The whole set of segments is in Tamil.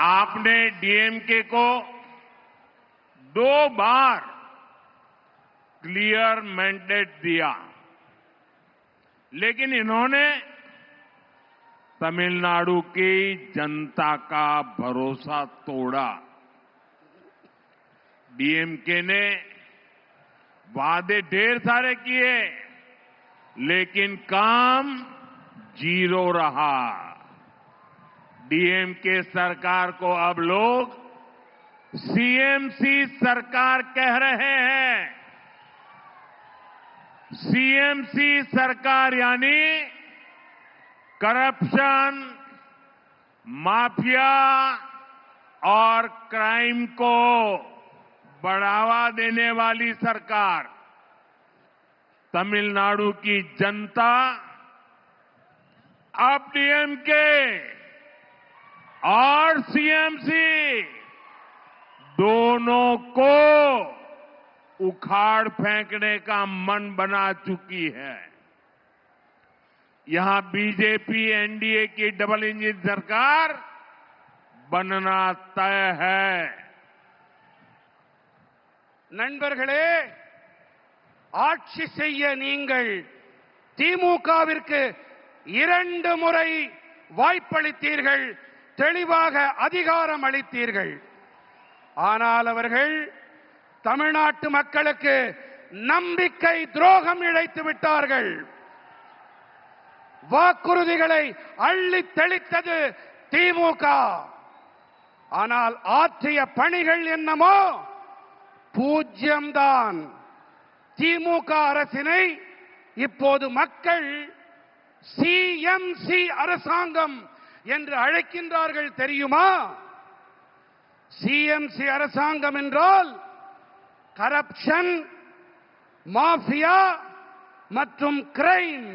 आपने डीएमके को 2 बार क्लियर मैंडेट दिया, लेकिन इन्होंने तमिलनाडु की जनता का भरोसा तोड़ा। डीएमके ने वादे ढेर सारे किए, लेकिन काम 0 रहा। डीएमके सरकार को अब लोग सीएमसी सरकार कह रहे हैं। सीएमसी सरकार यानी करप्शन, माफिया और क्राइम को बढ़ावा देने वाली सरकार। तमिलनाडु की जनता अब डीएमके और सीएमसी दोनों को उखाड़ फेंकने का मन बना चुकी है। यहां बीजेपी एनडीए की डबल इंजन सरकार बनना तय है। நண்பர்களே, ஆட்சி செய்ய நீங்கள் திமுகவிற்கு 2 முறை வாய்ப்பளித்தீர்கள், தெளிவாக அதிகாரம் அளித்தீர்கள். ஆனால் அவர்கள் தமிழ்நாட்டு மக்களுக்கு நம்பிக்கை துரோகம் இழைத்து விட்டார்கள். வாக்குறுதிகளை அள்ளி தெளித்தது திமுக. ஆனால் ஆற்றிய பணிகள் என்னமோ பூஜ்யம்தான். திமுக அரசினை இப்போது மக்கள் சிஎம்சி அரசாங்கம் என்று அழைக்கின்றார்கள் தெரியுமா? சிஎம்சி அரசாங்கம் என்றால் கரப்ஷன், மாஃபியா மற்றும் கிரைம்,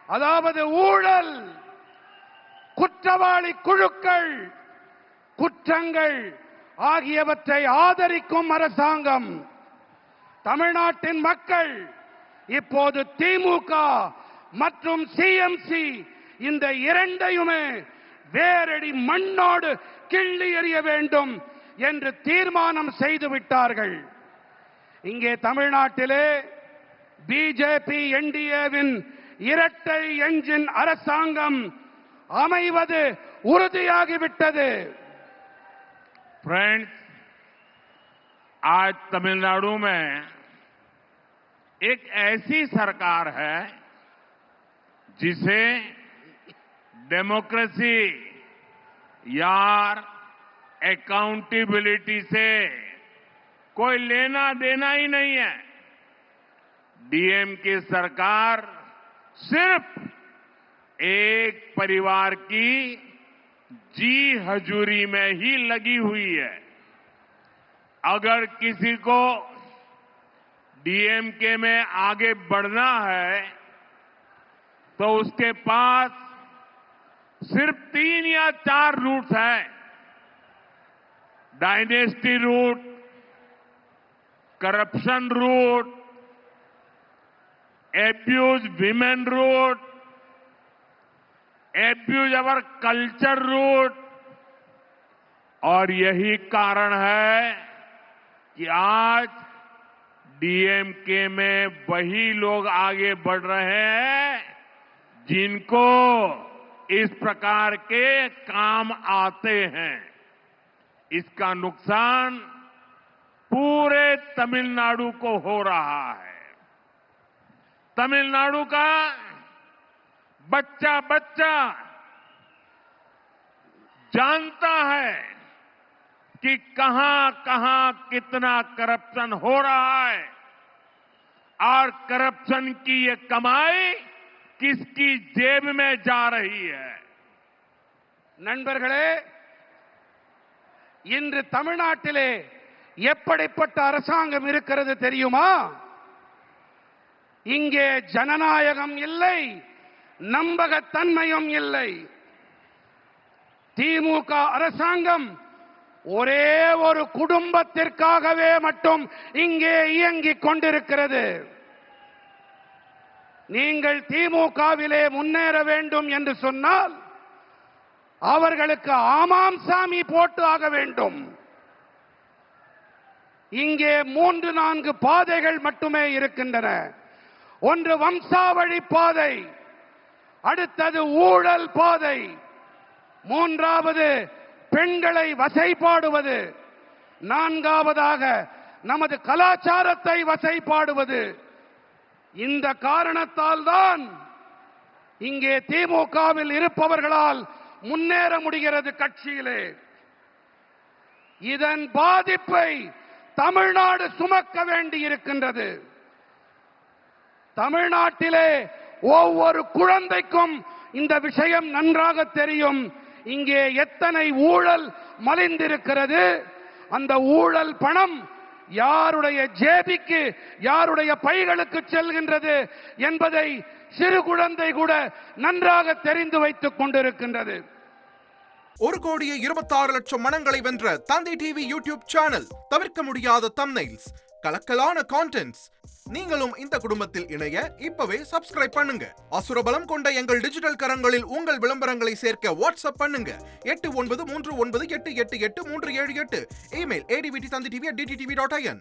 அதாவது ஊழல், குற்றவாளி குழுக்கள், குற்றங்கள் ஆகியவற்றை ஆதரிக்கும் அரசாங்கம். தமிழ்நாட்டின் மக்கள் இப்போது திமுக மற்றும் சிஎம்சி இந்த இரண்டையுமே வேரடி மண்ணோடு கிள்ளி எறிய வேண்டும் என்று தீர்மானம் செய்து விட்டார்கள். இங்கே தமிழ்நாட்டிலே பிஜேபி என்டிஏவின் இரட்டை என்ஜின் அரசாங்கம் அமைவது உறுதியாகிவிட்டது. फ्रेंड्स, आज तमिलनाडु में एक ऐसी सरकार है जिसे डेमोक्रेसी या अकाउंटेबिलिटी से कोई लेना देना ही नहीं है। डीएमके सरकार सिर्फ एक परिवार की जी हजूरी में ही लगी हुई है। अगर किसी को डीएमके में आगे बढ़ना है तो उसके पास सिर्फ 3 या 4 रूट्स हैं। Dynasty root, corruption root, abuse women root, abuse our culture root. और यही कारण है कि आज डीएमके में वही लोग आगे बढ़ रहे हैं जिनको इस प्रकार के काम आते हैं। इसका नुकसान पूरे तमिलनाडु को हो रहा है। तमिलनाडु का बच्चा बच्चा जानता है कि कहां कहां कितना करप्शन हो रहा है और करप्शन की ये कमाई किसकी जेब में जा रही है। நண்பர்களே, இன்று தமிழ்நாட்டிலே எப்படிப்பட்ட அரசாங்கம் இருக்கிறது தெரியுமா? இங்கே ஜனநாயகம் இல்லை, நம்பகத்தன்மையும் இல்லை. திமுக அரசாங்கம் ஒரே ஒரு குடும்பத்திற்காகவே மட்டும் இங்கே இயங்கிக் கொண்டிருக்கிறது. நீங்கள் திமுகவிலே முன்னேற வேண்டும் என்று சொன்னால் அவர்களுக்கு ஆமாம் சாமி போட்டு ஆக வேண்டும். இங்கே 3-4 பாதைகள் மட்டுமே இருக்கின்றன. ஒன்று வம்சாவழி பாதை, அடுத்தது ஊழல் பாதை, மூன்றாவது பெண்களை வசைபாடுவது, நான்காவதாக நமது கலாச்சாரத்தை வசைபாடுவது. இந்த காரணத்தால் தான் இங்கே திமுகவில் இருப்பவர்களால் முன்னேற முடிகிறது கட்சியிலே. இதன் பாதிப்பை தமிழ்நாடு சுமக்க வேண்டி இருக்கின்றது. தமிழ்நாட்டிலே ஒவ்வொரு குழந்தைக்கும் இந்த விஷயம் நன்றாக தெரியும். இங்கே எத்தனை ஊழல் மலிந்திருக்கிறது, அந்த ஊழல் பணம் யாருடைய ஜேபிக்கு, யாருடைய பைகளுக்கு செல்கின்றது என்பதை சிறு குழந்தை கூட நன்றாக தெரிந்து வைத்துக் கொண்டிருக்கின்றது. 1,26,00,000 மனங்களை வென்ற தந்தி டிவி யூடியூப் சேனல். தவிர்க்க முடியாத தம்ப்நெயில்ஸ், கலக்கலான கான்டென்ட்ஸ். நீங்களும் இந்த குடும்பத்தில் இணைய இப்பவே சப்ஸ்கிரைப் பண்ணுங்க. அசுரபலம் கொண்ட எங்கள் டிஜிட்டல் கரங்களில் உங்கள் விளம்பரங்களை சேர்க்க வாட்ஸ்அப் பண்ணுங்க. 893988883778. Email advttv@dttv.in.